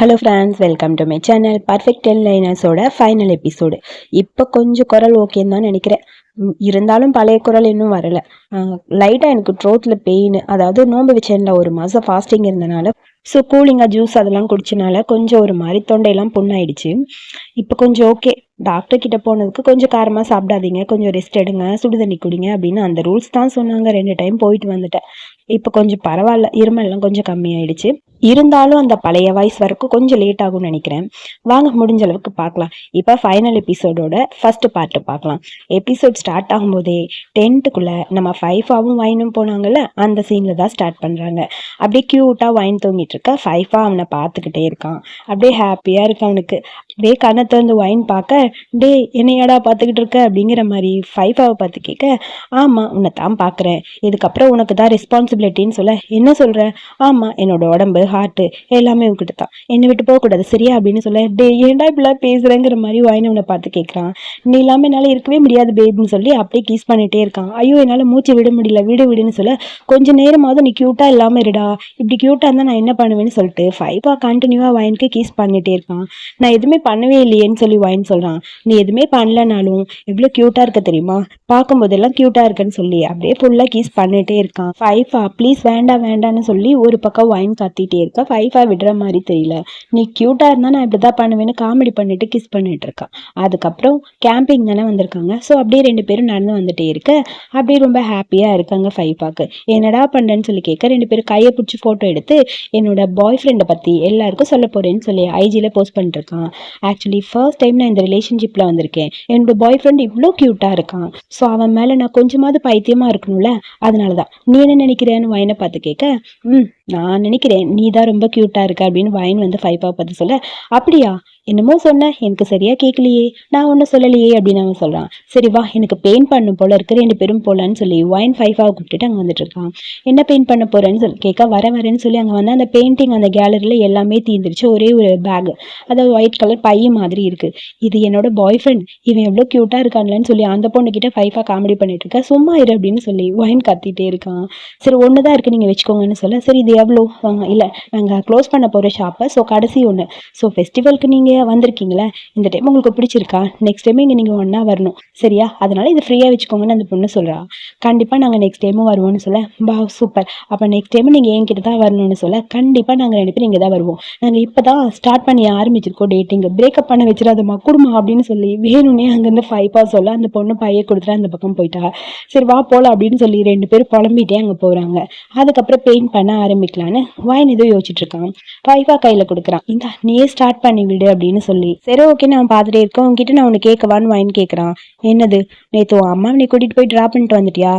Hello friends, welcome to my channel. Perfect 10 லைனர்ஸோட final episode. இப்போ கொஞ்சம் குரல் ஓகேன்னு தான் நினைக்கிறேன். இருந்தாலும் பழைய குரல் இன்னும் வரல. லைட்டாக எனக்கு த்ரோட்டில் பெயின், அதாவது நோன்பு வச்சேன்ல, ஒரு மாதம் ஃபாஸ்டிங் இருந்தனால. ஸோ கூலிங்காக ஜூஸ் அதெல்லாம் குடிச்சனால கொஞ்சம் ஒரு மாதிரி தொண்டையெல்லாம் புண்ணாயிடுச்சு. இப்போ கொஞ்சம் ஓகே. டாக்டர் கிட்ட போனதுக்கு கொஞ்சம் காரமாக சாப்பிடாதீங்க, கொஞ்சம் ரெஸ்ட் எடுங்க, சுடுதண்ணி குடிங்க அப்படின்னு அந்த ரூல்ஸ் தான் சொன்னாங்க. 2 டைம் போயிட்டு வந்துட்டேன். இப்போ கொஞ்சம் பரவாயில்ல, இருமல்லாம் கொஞ்சம் கம்மியாயிடுச்சு. இருந்தாலும் அந்த பழைய வாய்ஸ் வரைக்கும் கொஞ்சம் லேட் ஆகும்னு நினைக்கிறேன். வாங்க முடிஞ்ச அளவுக்கு பார்க்கலாம். இப்போ ஃபைனல் எபிசோடோட ஃபர்ஸ்ட் பார்ட்டு பார்க்கலாம். எபிசோட் ஸ்டார்ட் ஆகும்போதே டென்ட்டுக்குள்ளே நம்ம ஃபைஃபாவும் வைனும் போனாங்கல்ல, அந்த சீனில் தான் ஸ்டார்ட் பண்ணுறாங்க. அப்படியே க்யூட்டாக வைன் தூங்கிட்டு இருக்க ஃபைஃபா அவனை பார்த்துக்கிட்டே இருக்கான். அப்படியே ஹாப்பியாக இருக்கு அவனுக்கு. அப்படியே கண்ணை திறந்து வைன் பார்க்க, டே என்னையாடா பார்த்துக்கிட்டு இருக்க அப்படிங்கிற மாதிரி ஃபைஃபாவை பார்த்து கேட்க, ஆமாம் உன்னை தான் பார்க்குறேன், இதுக்கப்புறம் உனக்கு தான் ரெஸ்பான்சிபிலிட்டின்னு சொல்ல, என்ன சொல்கிற? ஆமாம், என்னோட உடம்பு ஹார்ட்டு எல்லாமே உங்ககிட்ட தான், என்னை விட்டு போகக்கூடாது சரியா அப்படின்னு சொல்ல, டே ஏன்டா இப்படிலாம் பேசுகிறேங்கிற மாதிரி வைன் அவனை பார்த்து கேட்குறான். நீ இல்லாமல் என்னால் இருக்கவே முடியாது பேபின்னு சொல்லி அப்படியே கீஸ் பண்ணிகிட்டே இருக்கான். ஐயோ என்னால் மூச்சு விட முடியல, விடுன்னு சொல்ல, கொஞ்சம் நேரமாவது நீ க்யூட்டாக இல்லாமல் இருடா, இப்படி க்யூட்டாக இருந்தால் நான் என்ன பண்ணுவேன்னு சொல்லிட்டு ஃபைஃபா கண்டினியூவாக வைனுக்கு கீஸ் பண்ணிகிட்டே இருக்கான். நான் எதுவுமே பண்ணவே இல்லையேன்னு சொல்லி வைன் சொல்கிறான். நீ எதுவுமே பண்ணலனாலும் எவ்வளோ க்யூட்டாக இருக்க தெரியுமா, பார்க்கும்போதெல்லாம் க்யூட்டாக இருக்குன்னு சொல்லி அப்படியே ஃபுல்லாக கீஸ் பண்ணிகிட்டே இருக்கான். ஃபைஃபா ப்ளீஸ் வேண்டான்னு சொல்லி ஒரு பக்கம் வைன் கத்திட்டே இருக்க ஃபைஃபா விடுற மாதிரி தெரியல. நீ க்யூட்டாக இருந்தால் நான் இப்படி தான் பண்ணுவேன்னு காமெடி பண்ணிட்டு கிஸ் பண்ணிட்டு இருக்கான். அதுக்கப்புறம் கேம்பிங் தானே வந்திருக்காங்க. ஸோ அப்படியே 2 பேரும் நடந்து வந்துட்டே இருக்க அப்படியே ரொம்ப ஹாப்பியாக இருக்காங்க. ஃபைஃபாக்கு என்னடா பண்ணுறேன்னு சொல்லி கேட்க, 2 பேரும் கையை பிடிச்சி ஃபோட்டோ எடுத்து என்னோட பாய் ஃப்ரெண்டை பற்றி எல்லாருக்கும் சொல்ல போகிறேன்னு சொல்லி ஐஜியில் போஸ்ட் பண்ணிட்டுருக்கான். ஆக்சுவலி ஃபர்ஸ்ட் டைம் நான் இந்த ரிலேஷன்ஷிப்பில் வந்திருக்கேன். என்னோட பாய் ஃப்ரெண்ட் இவ்வளோ க்யூட்டாக இருக்கான். ஸோ அவன் மேலே நான் கொஞ்சமாவது பைத்தியமாக இருக்கணும்ல, அதனால தான். நீ என்ன நினைக்கிறேன்னு வைனை பார்த்து கேட்க, நான் நினைக்கிறேன் நீ தான் ரொம்ப க்யூட்டாக இருக்க அப்படின்னு வைன் வந்து ஃபைஃபா பார்த்து சொல்ல, அப்படியா என்னமோ சொன்ன, எனக்கு சரியா கேட்கலையே, நான் ஒன்றும் சொல்லலையே அப்படின்னு அவன் சொல்கிறான். சரி வா, எனக்கு பெயிண்ட் பண்ணும் போல இருக்கு, 2 பேரும் போகலான்னு சொல்லி வைன் ஃபைஃபாவை கூப்பிட்டுட்டு அங்கே வந்துட்டு இருக்கான். என்ன பெயிண்ட் பண்ண போறேன்னு சொல்லி கேட்க, வரேன்னு சொல்லி அங்கே வந்து அந்த பெயிண்டிங் அந்த கேலரியில் எல்லாமே தீர்ந்துருச்சு. ஒரே ஒரு பேக், அதாவது ஒயிட் கலர் பைய மாதிரி இருக்கு. இது என்னோட பாய் ஃப்ரெண்ட், இவன் எவ்வளோ க்யூட்டாக இருக்கான்லன்னு சொல்லி அந்த பொண்ணுக்கிட்ட ஃபைஃபா காமெடி பண்ணிட்டு இருக்க. சும்மா இரு அப்படின்னு சொல்லி வைன் கத்திட்டே இருக்கான். சரி ஒன்று தான் இருக்குது, நீங்கள் வச்சுக்கோங்கன்னு சொல்ல, சரி இது எவ்வளோ? இல்லை நாங்கள் க்ளோஸ் பண்ண போகிற ஷாப்பை, ஸோ கடைசி ஒன்று. ஸோ ஃபெஸ்டிவலுக்கு நீங்கள் வந்திருக்கீங்களே, இந்த டைம் உங்களுக்கு பிடிச்சிருக்கா? நெக்ஸ்ட் டைம் இங்கே நீங்கள் ஒன்றா வரணும் சரியா, அதனால இது ஃப்ரீயாக வச்சுக்கோங்கன்னு அந்த பொண்ணு சொல்கிறா. கண்டிப்பாக நாங்கள் நெக்ஸ்ட் டைமும் வருவோம்னு சொல்ல, பா சூப்பர், அப்போ நெக்ஸ்ட் டைமும் நீங்கள் என்கிட்ட தான் வரணும்னு சொல்ல, கண்டிப்பாக நாங்கள் 2 பேரும் இங்கே தான் வருவோம், நாங்கள் இப்போ தான் ஸ்டார்ட் பண்ணி ஆரம்பிச்சிருக்கோம் டேட்டிங், பிரேக்கப் பண்ண வச்சிடாதம்மா குடும்பம் அப்படின்னு சொல்லி வேணும்னே அங்கேருந்து ஃபைஃபா சொல்ல, அந்த பொண்ணு பையை கொடுத்துட்டு அந்த பக்கம் போயிட்டா. சரி வா போகலாம் அப்படின்னு சொல்லி 2 பேரும் புலம்பிட்டே அங்கே போகிறாங்க. அதுக்கப்புறம் பெயிண்ட் பண்ண ஆரம்பிக்கலான்னு வைன் ஏதோ யோசிச்சுட்டு இருக்கான். ஃபைஃபா கையில் கொடுக்குறான், இந்த நீயே ஸ்டார்ட் பண்ணி விடு அப்படின்னு சொல்லி. சரி ஓகே நான் பார்த்துட்டே இருக்கேன், உங்ககிட்ட நான் ஒன்று கேட்கவான்னு வைன் கேட்குறான். என்னது? நேற்று உன் அம்மா நீ கூட்டிகிட்டு போய் ட்ராப் பண்ணிட்டு வந்துட்டியா?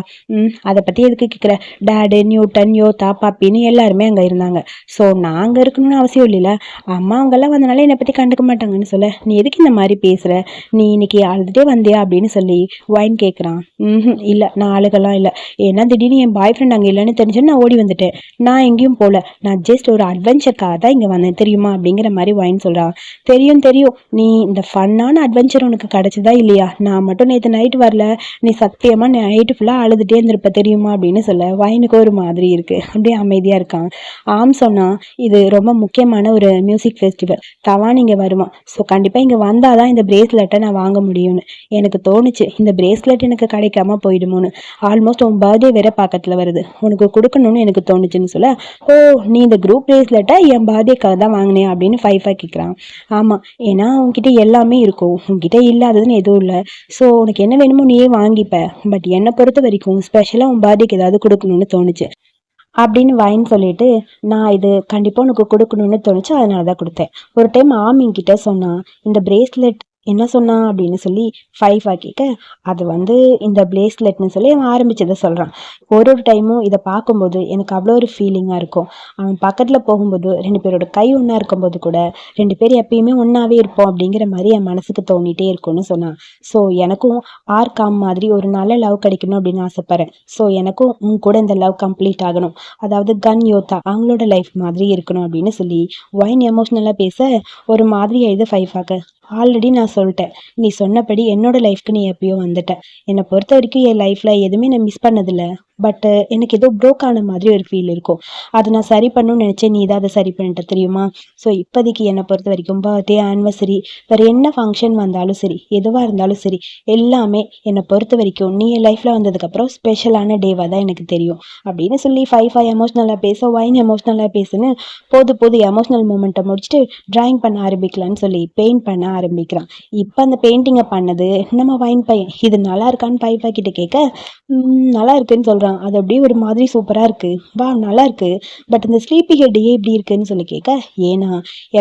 அதை பற்றி எதுக்கு கேட்குற? டேடு, நியூட்டன், யோதா, பாப்பின்னு எல்லாருமே அங்கே இருந்தாங்க. ஸோ நாங்கள் இருக்கணும்னு அவசியம் இல்லைல்ல, அம்மா அவங்கெல்லாம் வந்தனால என்னை பற்றி கண்டுக்க மாட்டாங்கன்னு சொல்ல, நீ எதுக்கு இந்த மாதிரி பேசுகிற? நீ இன்னைக்கு அழுதுகிட்டே வந்தியா அப்படின்னு சொல்லி வைன் கேட்குறான். இல்லை நான் அழுகலாம் இல்லை, ஏன்னா திடீர்னு என் பாய் ஃப்ரெண்ட் அங்கே இல்லைன்னு தெரிஞ்சுன்னு நான் ஓடி வந்துட்டேன். நான் எங்கேயும் போகல, நான் ஜஸ்ட் ஒரு அட்வென்ச்சருக்காக தான் இங்கே வந்தேன் தெரியுமா அப்படிங்கிற மாதிரி வைன் சொல்கிறான். தெரியும், நீ இந்த ஃபன்னான அட்வென்ச்சர் உனக்கு கிடைச்சதா இல்லையா? நான் மட்டும் நேற்று நைட்டு வரல, நீ சத்தியமாக நைட்டு ஃபுல்லாக அழுதுகிட்டே இருந்திருப்ப தெரியுமா அப்படின்னு சொல்ல, வைனுக்கு ஒரு மாதிரி இருக்குது. அப்படியே அமைதியாக இருக்கான். சொன்னால் இது ரொம்ப முக்கியமான ஒரு மியூசிக் ஃபெஸ்டிவல், தவான் இங்கே வருவான். ஸோ கண்டிப்பாக இங்கே வந்தால் தான் இந்த பிரேஸ்லெட்டை நான் வாங்க முடியும்னு எனக்கு தோணுச்சு. இந்த பிரேஸ்லெட் எனக்கு கிடைக்காம போயிடுமோன்னு. ஆல்மோஸ்ட் உன் பர்த்டே வேற பக்கத்தில் வருது, உனக்கு கொடுக்கணும்னு எனக்கு தோணுச்சுன்னு சொல்ல, ஓ நீ இந்த குரூப் பிரேஸ்லெட்டை என் பர்த்டேக்காக தான் வாங்கினேன் அப்படின்னு ஃபைஃபா கேட்குறான். ஆமாம், ஏன்னா உன்கிட்ட எல்லாமே இருக்கும், உன்கிட்ட இல்லாததுன்னு எதுவும் இல்லை. ஸோ உனக்கு என்ன வேணுமோ நீயே வாங்கிப்ப. பட் என்னை பொறுத்த வரைக்கும் ஸ்பெஷலாக உன் பர்த்டேக்கு ஏதாவது கொடுக்கணும்னு தோணுச்சு அப்படின்னு வைன் சொல்லிட்டு, நான் இது கண்டிப்பாக உனக்கு கொடுக்கணும்னு தோணுச்சு, அதனால தான் கொடுத்தேன். ஒரு டைம் ஆமிங்கிட்ட சொன்னா, இந்த பிரேஸ்லெட் என்ன சொன்னா அப்படின்னு சொல்லி ஃபைஃபா கேட்க, அது வந்து இந்த பிரேஸ்லெட்னு சொல்லி அவன் ஆரம்பிச்சதை சொல்கிறான். ஒரு டைமும் இதை பார்க்கும்போது எனக்கு அவ்வளோ ஒரு ஃபீலிங்காக இருக்கும். அவன் பக்கத்தில் போகும்போது 2 பேரோட கை ஒன்றா இருக்கும்போது கூட 2 பேர் எப்பயுமே ஒன்றாவே இருப்போம் அப்படிங்கிற மாதிரி என் மனசுக்கு தோணிகிட்டே இருக்கும்னு சொன்னான். ஸோ எனக்கும் ஆர்காம் மாதிரி ஒரு நல்ல லவ் கிடைக்கணும் அப்படின்னு ஆசைப்பட்றேன். ஸோ எனக்கும் உன் கூட இந்த லவ் கம்ப்ளீட் ஆகணும், அதாவது கன் யோதா அவங்களோட லைஃப் மாதிரி இருக்கணும் அப்படின்னு சொல்லி வைன் எமோஷ்னலாக பேச ஒரு மாதிரி எழுது ஃபைஃபாக்க. ஆல்ரெடி நான் சொல்லிட்டேன், நீ சொன்னபடி என்னோட லைஃப்க்கு நீ எப்பயோ வந்துட்ட. என்னை பொறுத்த வரைக்கும் என் லைஃப்பில் எதுவுமே நான் மிஸ் பண்ணதில்லை, பட் எனக்கு ஏதோ ப்ரோக் ஆன மாதிரி ஒரு ஃபீல் இருக்கும். அதை நான் சரி பண்ணணும்னு நினச்சேன், நீ தான் அதை சரி பண்ணிட்ட தெரியுமா? ஸோ இப்போதைக்கு என்னை பொறுத்த வரைக்கும் பர்த்டே, ஆனிவர்சரி, வேறு என்ன ஃபங்க்ஷன் வந்தாலும் சரி, எதுவாக இருந்தாலும் சரி, எல்லாமே என்னை பொறுத்த வரைக்கும் நீ என் லைஃப்பில் வந்ததுக்கப்புறம் ஸ்பெஷலான டேவாக தான் எனக்கு தெரியும் அப்படின்னு சொல்லி ஃபைவ் எமோஷ்னலாக பேச, வைன் எமோஷ்னலாக பேசுன்னு போது எமோஷ்னல் மூமெண்ட்டை முடிச்சுட்டு ட்ராயிங் பண்ண ஆரம்பிக்கலான்னு சொல்லி பெயிண்ட் பண்ண ஆரம்பிக்கிறான். இப்போ அந்த பெயிண்டிங்கை பண்ணது நம்ம வைன் பையன். இது நல்லா இருக்கான்னு பைப்பா கிட்ட கேட்க, நல்லா இருக்குன்னு சொல்கிறான். அது அப்படியே ஒரு மாதிரி சூப்பராக இருக்குது, வா நல்லா இருக்குது, பட் இந்த ஸ்லீப்பி ஹெட்டையே இப்படி இருக்குன்னு சொல்லி கேட்க, ஏன்னா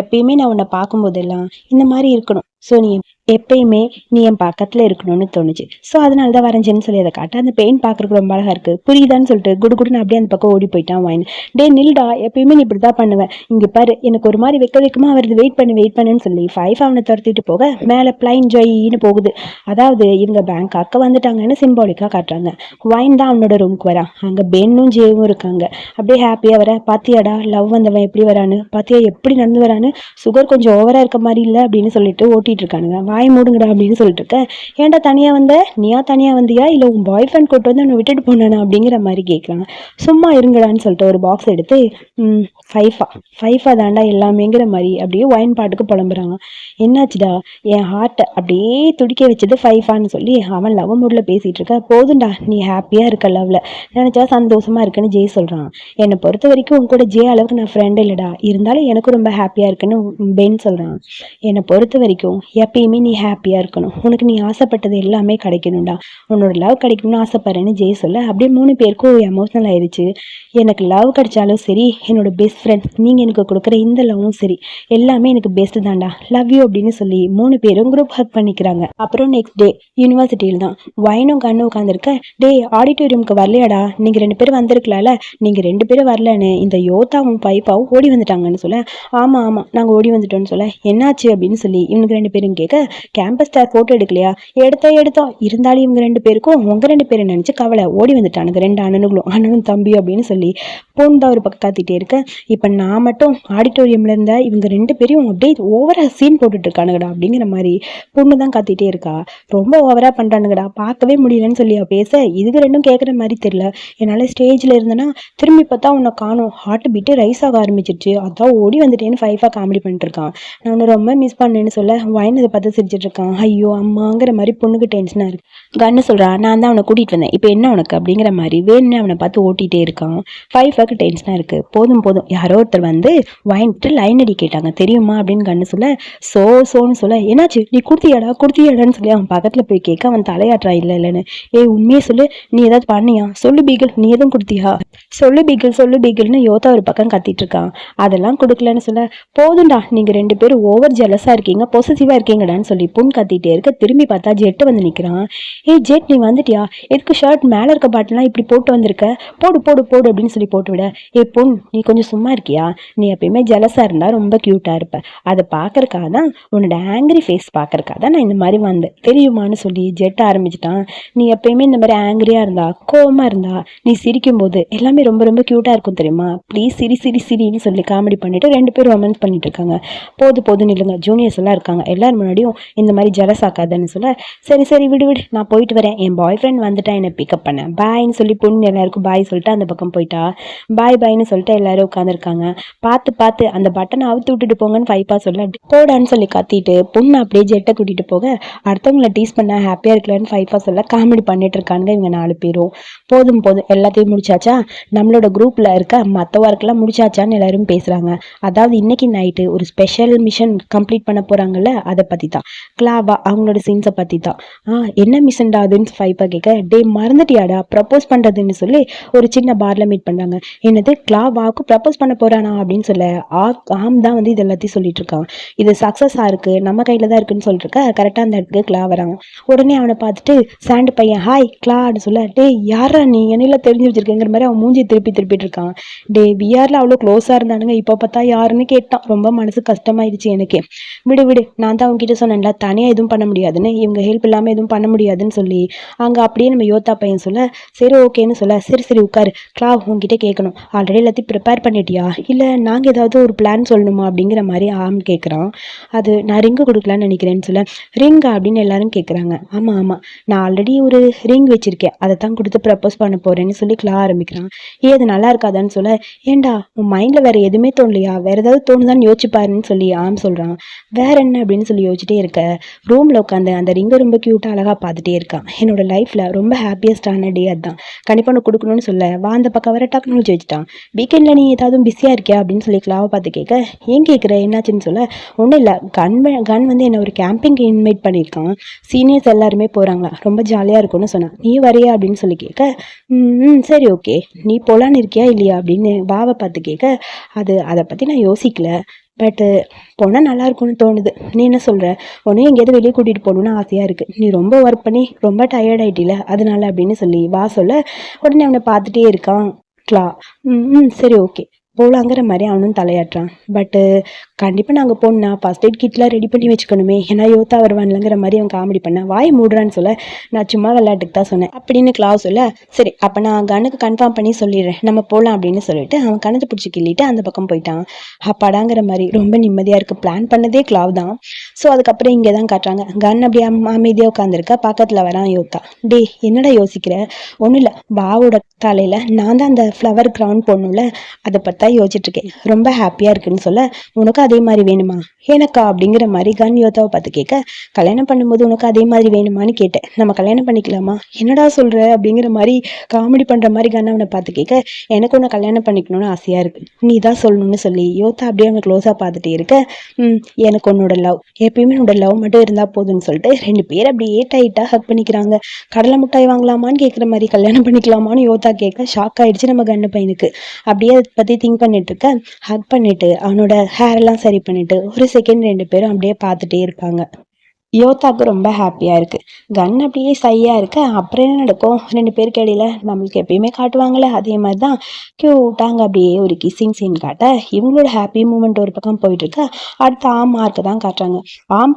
எப்பயுமே நான் உன்னை பார்க்கும்போதெல்லாம் இந்த மாதிரி இருக்கணும், ஸோ நீ எப்பயுமே நீ என் பக்கத்தில் இருக்கணும்னு தோணுச்சு, ஸோ அதனால தான் வரைஞ்சேன்னு சொல்லி அதை காட்ட, அந்த பெயிண்ட் பார்க்குறக்கு ரொம்ப அழகாக இருக்குது புரியுதான்னு சொல்லிட்டு குடுகுடுன்னு அப்படியே அந்த பக்கம் ஓடி போயிட்டான் வைன். டே நில்டா, எப்பயுமே நீ இப்படி தான் பண்ணுவேன், இங்கே பாரு எனக்கு ஒரு மாதிரி வெக்கமா வருது, வெயிட் பண்ணுன்னு சொல்லி ஃபைவ் அவனை துரத்திட்டு போக மேலே பிளைன் ஜொயின்னு போகுது. அதாவது இவங்க பேங்காக்க வந்துட்டாங்கன்னு சிம்பாலிக்காக காட்டுறாங்க. வைன் தான் அவனோட ரூமுக்கு வரான். அங்கே பென்னும் ஜேவும் இருக்காங்க. அப்படியே ஹாப்பியாக வர, பாத்தியாடா லவ் வந்தவன் எப்படி வரான்னு, பாத்தியா எப்படி நடந்து வரான்னு, சுகர் கொஞ்சம் ஓவராக இருக்க மாதிரி இல்லை அப்படின்னு சொல்லிட்டு ஓட்டிட்டு இருக்கானுங்க. வாய் மூடுங்கடா அப்படின்னு சொல்லிட்டு இருக்க. ஏன்டா தனியாக வந்த, நீயா தனியாக வந்தியா இல்லை உன் பாய் ஃப்ரெண்ட் கூட்டு வந்து உன்னை விட்டுட்டு போனானா அப்படிங்கிற மாதிரி கேட்குறாங்க. சும்மா இருங்கடான்னு சொல்லிட்டு ஒரு பாக்ஸ் எடுத்து ஃபைஃபா தாண்டா எல்லாமேங்கிற மாதிரி அப்படியே வைன் பாட்டுக்கு புலம்புறாங்க. என்னாச்சுடா, என் ஹார்ட்டை அப்படியே துடிக்க வச்சது ஃபைஃபான்னு சொல்லி அவன் லவ் மூடில் பேசிகிட்டு இருக்க. போதும்டா நீ ஹாப்பியாக இருக்க லவ்வில், நினச்சா சந்தோஷமாக இருக்குன்னு ஜெய் சொல்கிறான். என்னை பொறுத்த வரைக்கும் உன் கூட ஜே அளவுக்கு நான் ஃப்ரெண்ட் இல்லைடா, இருந்தாலும் எனக்கும் ரொம்ப ஹாப்பியாக இருக்குன்னு பென் சொல்கிறான். என்னை பொறுத்த வரைக்கும் எப்பயுமே நீ ஹாப்பியாக இருக்கணும், உனக்கு நீ ஆசைப்பட்டது எல்லாமே கிடைக்கணும்டா, உன்னோட லவ் கிடைக்கணும்னு ஆசைப்படுறேன்னு ஜெய் சொல்ல அப்படியே 3 பேருக்கும் எமோஷனல் ஆயிடுச்சு. எனக்கு லவ் கிடைச்சாலும் சரி, என்னோட பெஸ்ட் ஃப்ரெண்ட் நீங்கள் எனக்கு கொடுக்குற இந்த லவ்வும் சரி, எல்லாமே எனக்கு பெஸ்ட்டு தான்டா, லவ் யூ அப்படின்னு சொல்லி 3 பேரும் குரூப் ஹக் பண்ணிக்கிறாங்க. அப்புறம் நெக்ஸ்ட் டே யூனிவர்சிட்டியில் தான் வைனும் கண்ணும் உட்காந்துருக்க. டே ஆடிட்டோரியமுக்கு வரலையாடா, நீங்கள் 2 பேரும் வந்திருக்கலாம்ல, நீங்கள் 2 பேரும் வரலன்னு இந்த யோதாவும் பைப்பாவும் ஓடி வந்துட்டாங்கன்னு சொல்ல, ஆமாம் நாங்கள் ஓடி வந்துட்டோன்னு சொல்ல, என்னாச்சு அப்படின்னு சொல்லி இவனுக்கு 2 பேரும் கேட்க, கேம்பஸ் ஸ்டார் ஃபோட்டோ எடுக்கலையா, எடுத்தோம், இருந்தாலும் இவங்க 2 பேருக்கும் உங்கள் 2 பேரும் நினச்சி கவலை, ஓடி வந்துட்டானுங்க 2 அண்ணனுங்களும், அண்ணனும் தம்பி அப்படின்னு சொல்லி பொண்ணு ஒரு பக்கம் காத்திட்டே இருக்க. இப்போ நான் மட்டும் ஆடிட்டோரியமில் இருந்த இவங்க 2 பேரையும் அப்படியே ஓவராக சீன் போட்டுட்டு இருக்கானுங்கடா அப்படிங்கிற மாதிரி பொண்ணு தான் காத்திட்டே இருக்கா. ரொம்ப ஓவராக பண்ணுறானுங்கடா, பார்க்கவே முடியலன்னு சொல்லி பேச, இதுக்கு 2 கேட்குற மாதிரி தெரியல, என்னால் ஸ்டேஜில் இருந்தேன்னா திரும்பி பார்த்தா உன்னை காணும், ஹார்ட் பீட்டு ரைஸ் ஆக ஆரம்பிச்சிருச்சு, அதான் ஓடி வந்துட்டேன்னு ஃபைஃபாக காமெடி பண்ணிட்டு இருக்கான். நான் உன்னை ரொம்ப மிஸ் பண்ணேன்னு சொல்ல வைன் அதை பார்த்து சிரிச்சிட்டு இருக்கான். ஐயோ அம்மாங்கிற மாதிரி பொண்ணுக்கு டென்ஷனாக இருக்கு. கன்னு சொல்கிறான், நான் தான் அவனை கூட்டிகிட்டு வந்தேன், இப்போ என்ன உனக்கு அப்படிங்கிற மாதிரி வேணுன்னு அவனை பார்த்து ஓட்டிகிட்டே இருக்கான். ஃபைஃபாக்கு டென்ஷனாக இருக்குது. போதும் யாரோ ஒருத்தர் வந்து வாங்கிட்டு லைன் அடி கேட்டாங்க தெரியுமா அப்படின்னு கண்ணு சொல்ல, சோன்னு சொல்ல, என்னாச்சு நீ குடுத்தியாடான்னு சொல்லி அவன் பக்கத்தில் போய் கேட்க அவன் தலையாட்டுறான். இல்லைன்னு, உண்மையே சொல்லு, நீ ஏதாவது பண்ணியா, சொல்லு பீகிள், நீ எதுவும் கொடுத்தியா, சொல்லு பீகிள்னு யோதா ஒரு பக்கம் கத்திட்டு இருக்கான். அதெல்லாம் கொடுக்கலன்னு சொல்ல, போதும்டா நீங்கள் 2 பேரும் ஓவர் ஜெலஸாக இருக்கீங்க, பொசசிவாக இருக்கீங்கடான்னு சொல்லி பொண்ணு கத்திட்டே இருக்க. திரும்பி பார்த்தா ஜெட்டு வந்து நிற்கிறான். ஜெட் நீ வந்துட்டியா, எதுக்கு ஷர்ட் மேலே இருக்க பாட்டெல்லாம் இப்படி போட்டு வந்திருக்க, போடு அப்படின்னு சொல்லி போட்டு விட. பொண்ணு நீ கொஞ்சம் சும்மா இருக்கியா, நீ எப்பயுமே ஜெலஸாக இருந்தால் ரொம்ப க்யூட்டாக இருப்ப, அதை பார்க்கறக்காக தான், உன்னோட ஆங்கிரி ஃபேஸ் பார்க்கறக்காக தான் நான் இந்த மாதிரி வந்தேன் தெரியுமான்னு சொல்லி ஜெட் ஆரம்பிச்சிட்டான். நீ எப்பயுமே இந்த மாதிரி ஆங்கிரியாக இருந்தா, கோவமாக இருந்தா, நீ சிரிக்கும்போது எல்லாமே ரொம்ப ரொம்ப க்யூட்டாக இருக்கும் தெரியுமா, ப்ளீஸ் சிரின்னு சொல்லி காமெடி பண்ணிட்டு 2 பேரும் ரொமான்ஸ் பண்ணிட்டு இருக்காங்க. போதும் இல்லைங்க, ஜூனியர்ஸ் எல்லாம் இருக்காங்க, எல்லாரும் முன்னாடியும் இந்த மாதிரி ஜெலஸ் ஆக்காதுன்னு சொல்ல, சரி விடு நான் போயிட்டு வரேன், என் பாய் ஃப்ரெண்ட் வந்துட்டா என்னை பிக்கப் பண்ண, பாய்ன்னு சொல்லி பொண்ணு எல்லாருக்கும் பாய் சொல்லிட்டு அந்த பக்கம் போயிட்டா. பாய்னு சொல்லிட்டு எல்லாரும் உட்காந்துருக்காங்க. பார்த்து அந்த பட்டனை அவுத்து விட்டுட்டு போங்கன்னு ஃபைப்பா சொல்ல, போடான்னு சொல்லி கத்திட்டு பொண்ணு அப்படியே ஜெட்டை கூட்டிட்டு போக, அடுத்தவங்களை டீஸ் பண்ண ஹாப்பியாக இருக்கலன்னு ஃபைப்பா சொல்ல காமெடி பண்ணிட்டு இருக்காங்க இவங்க 4 பேரும். போதும் எல்லாத்தையும் முடிச்சாச்சா, நம்மளோட குரூப்ல இருக்க மற்ற ஒர்க்கெல்லாம் முடிச்சாச்சான்னு எல்லாரும் பேசுறாங்க. அதாவது இன்னைக்கு நைட்டு ஒரு ஸ்பெஷல் மிஷன் கம்ப்ளீட் பண்ண போறாங்கல்ல, அதை பத்தி தான், கிளாவா அவங்களோட சீன்ஸை பத்தி தான். என்ன மிஷன்டா அதுன்னு ஃபைப்பா கேட்க, டே மறந்துட்டியாடா ப்ரப்போஸ் பண்றதுன்னு சொல்லி ஒரு சின்ன பார்ல மீட் பண்றாங்க. என்னது கிளாவாவுக்கு ப்ரப்போஸ் பண்ண போறானா அப்படின்னு சொல்ல, ஆம் தான் வந்து இது எல்லாத்தையும் சொல்லிட்டு இருக்கான். இது சக்சஸா இருக்கு, நம்ம கையில தான் இருக்குன்னு சொல்லிட்டு இருக்க. கரெக்டா அந்த இடத்துக்கு கிளா வராங்க. உடனே அவனை பார்த்துட்டு சாண்டு பையன் ஹாய் கிளான்னு சொல்ல, டே யாரா நீ என்னையில தெரிஞ்சு வச்சிருக்கேங்கிற மாதிரி அவன் மூஞ்சி திருப்பிட்டு இருக்கான். டே விஆர்ல அவ்வளோ க்ளோஸா இருந்தானுங்க, இப்போ பார்த்தா யாருன்னு கேட்டான். ரொம்ப மனசு கஷ்டமாயிடுச்சு எனக்கு. விடு நான் நான் தான் உங்ககிட்ட சொன்னேன்ல தனியாக எதுவும் பண்ண முடியாதுன்னு, இவங்க ஹெல்ப் இல்லாமல் எதுவும் பண்ண முடியாதுன்னு சொல்லி அங்கே அப்படியே நம்ம யோத்தா பையன் சொல்ல சரி ஓகேன்னு சொல்ல சரி சரி உட்காரு கிளாவ் உங்ககிட்ட கேட்கணும், ஆல்ரெடி எல்லாத்தையும் ப்ரிப்பேர் பண்ணிட்டியா இல்லை நாங்கள் ஏதாவது ஒரு பிளான் சொல்லணுமா அப்படிங்கிற மாதிரி கேட்குறான். அது நான் ரிங்கு கொடுக்கலான்னு நினைக்கிறேன்னு சொல்ல ரிங்கா அப்படின்னு எல்லாரும் கேட்குறாங்க. ஆமாம் ஆமாம் நான் ஆல்ரெடி ஒரு ரிங் வச்சிருக்கேன், அதை தான் கொடுத்து ப்ரப்போஸ் பண்ண போறேன்னு சொல்லி கிளா ஆரம்பிக்கிறான். அது நல்லா இருக்காதான்னு சொல்ல ஏண்டா உன் மைண்டில் வேற எதுவுமே தோணலையா, வேற ஏதாவது தோணுதான்னு யோசிச்சு பாருன்னு சொல்லி சொல்கிறான். வேற என்ன அப்படின்னு சொல்லி யோசிச்சுட்டே இருக்க ரூமில் உட்காந்து அந்த ரிங்கை ரொம்ப க்யூட்டாக அழகாக பார்த்துட்டே இருக்கான். என்னோட லைஃப்பில் ரொம்ப ஹாப்பியஸ்டான டே அதுதான், கண்டிப்பாக நான் கொடுக்கணும்னு சொல்ல அந்த பக்கம் வர டெக்னாலஜி வச்சுட்டான். வீக்கெண்டில் நீ ஏதாவது பிஸியாக இருக்கியா அப்படின்னு சொல்லி கிளாவை பார்த்து கேட்க ஏன் கேட்குற என்னாச்சுன்னு சொல்ல ஒன்றும் இல்லை கன் வந்து என்னை ஒரு கேம்பிங்க்கு இன்வைட் பண்ணியிருக்கான், சீனியர்ஸ் எல்லாருமே போகிறாங்களா, ரொம்ப ஜாலியாக இருக்கும்னு சொன்னான், நீ வரையா அப்படின்னு சொல்லி கேட்க சரி ஓகே நீ போகலான்னு இருக்கியா இல்லையா அப்படின்னு பாவை பார்த்து கேட்க அதை பற்றி நான் யோசிக்கல, பட்டு போனால் நல்லா இருக்கும்னு தோணுது, நீ என்ன சொல்கிற, உடனே எங்கேயாவது வெளியே கூட்டிகிட்டு போகணுன்னு ஆசையாக இருக்குது, நீ ரொம்ப ஒர்க் பண்ணி ரொம்ப டயர்ட் ஆகிட்டில அதனால அப்படின்னு சொல்லி சொல்ல உடனே அவனை பார்த்துட்டே இருக்கான் கிளா. சரி ஓகே போகலாங்கிற மாதிரி அவனும் தலையாட்டுறான். பட்டு கண்டிப்பாக நாங்கள் போகணுன்னா ஃபஸ்ட் எய்ட் கிட்லாம் ரெடி பண்ணி வச்சுக்கணுமே, ஏன்னா யோத்தா வருவான்லங்கிற மாதிரி அவன் காமெடி பண்ண வாய் மூடுறான்னு சொல்ல நான் சும்மா விளையாட்டுக்கு தான் சொன்னேன் அப்படின்னு கிளாவ் சொல்ல சரி அப்போ நான் கண்ணுக்கு கன்ஃபார்ம் பண்ணி சொல்லிடுறேன் நம்ம போகலாம் அப்படின்னு சொல்லிட்டு அவன் கணத்தை பிடிச்சி கிள்ளிட்டு அந்த பக்கம் போயிட்டான். அப்பாடாங்கிற மாதிரி ரொம்ப நிம்மதியாக இருக்குது, பிளான் பண்ணதே கிளாவ் தான். ஸோ அதுக்கப்புறம் இங்கே தான் காட்டுறாங்க கன் அப்படியே அமைதியாக உட்காந்துருக்கா, பக்கத்தில் வரான் யோத்தா. டே என்னடா யோசிக்கிற, ஒன்றும் இல்லை பாவோட தலையில் நான் தான் அந்த ஃப்ளவர் கிரவுண்ட் போடணும்ல அதை பற்றி யோசிச்சுட்டு இருக்கேன், ரொம்ப ஹாப்பியாக இருக்குன்னு சொல்ல உனக்கு அதே மாதிரி வேணுமா எனக்கா அப்படிங்கிற மாதிரி கன் யோத்தாவை பார்த்து கேட்க கல்யாணம் பண்ணும்போது உனக்கு அதே மாதிரி வேணுமான்னு கேட்டேன், நம்ம கல்யாணம் பண்ணிக்கலாமா என்னடா சொல்ற அப்படிங்கிற மாதிரி காமெடி பண்ற மாதிரி கன் அவனை பார்த்து கேட்க எனக்கு உன்னை கல்யாணம் பண்ணிக்கணும்னு ஆசையா இருக்கு, நீ தான் சொல்லணும்னு சொல்லி யோத்தா அப்படியே அவனை க்ளோஸா பார்த்துட்டே இருக்க எனக்கு உன்னோட லவ் எப்பயுமே உன்னோட லவ் மட்டும் இருந்தா போதும்னு சொல்லிட்டு ரெண்டு பேர் அப்படியே டைட்டா ஹக் பண்ணிக்கிறாங்க. கடலை மிட்டாய் வாங்கலாமான்னு கேட்குற மாதிரி கல்யாணம் பண்ணிக்கலாமான்னு யோத்தா கேட்க ஷாக் ஆயிடுச்சு நம்ம கண்ணு பையனுக்கு. அப்படியே அதை பத்தி திங்க் பண்ணிட்டு இருக்க ஹக் பண்ணிட்டு அவனோட ஹேர் எல்லாம் சரி பண்ணிட்டு ஒரு செகண்ட் ரெண்டு பேரும் அப்படியே பார்த்துட்டே இருப்பாங்க. யோத்தாக்கு ரொம்ப ஹாப்பியாக இருக்குது, கன் அப்படியே சையாக இருக்க அப்புறம் என்ன நடக்கும் ரெண்டு பேருக்கு இடையில நம்மளுக்கு எப்பயுமே காட்டுவாங்களே அதே மாதிரி தான் க்யூட்டாங்க அப்படியே ஒரு கிஸ்ஸிங் சீன் காட்ட இவங்களோட ஹாப்பி மூமெண்ட் ஒரு பக்கம் போயிட்டுருக்க அடுத்த மார்க்கு தான் காட்டுறாங்க.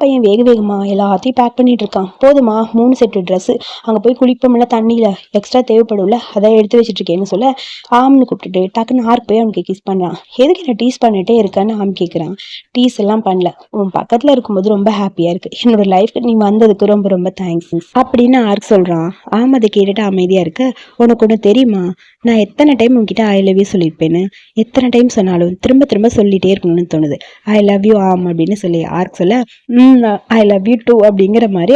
பையன் வேக வேகமாக எல்லாத்தையும் பேக் பண்ணிட்டு இருக்கான். போதுமா 3 செட்டு ட்ரெஸ்ஸு அங்கே போய் குளிப்போம்ல தண்ணியில் எக்ஸ்ட்ரா தேவைப்படும்ல அதை எடுத்து வச்சுட்ருக்கேன்னு சொல்ல ஆம்னு கூப்பிட்டுட்டு டக்குன்னு ஆர்க் போய் அவனுக்கு கிஸ் பண்ணுறான். எதுக்கு என்ன டீஸ் பண்ணிட்டே இருக்கேன்னு கேட்குறான். டீஸ் எல்லாம் பண்ணல, உன் பக்கத்தில் இருக்கும்போது ரொம்ப ஹாப்பியாக இருக்குது, என்னோட லைஃப்க்கு நீ வந்ததுக்கு ரொம்ப ரொம்ப தேங்க்ஸ் அப்படின்னு ஆர்க் சொல்றான். அதை கேட்டுட்டு அமைதியா இருக்க உனக்கு ஒன்று தெரியுமா, நான் எத்தனை டைம் உன்கிட்ட ஐ லவ் யூ சொல்லியிருப்பேன்னு, எத்தனை டைம் சொன்னாலும் திரும்ப திரும்ப சொல்லிட்டே இருக்கணும்னு தோணுது. ஐ லவ் யூ அப்படின்னு சொல்லி ஆர்க் சொல்ல ஐ லவ் யூ டூ அப்படிங்கிற மாதிரி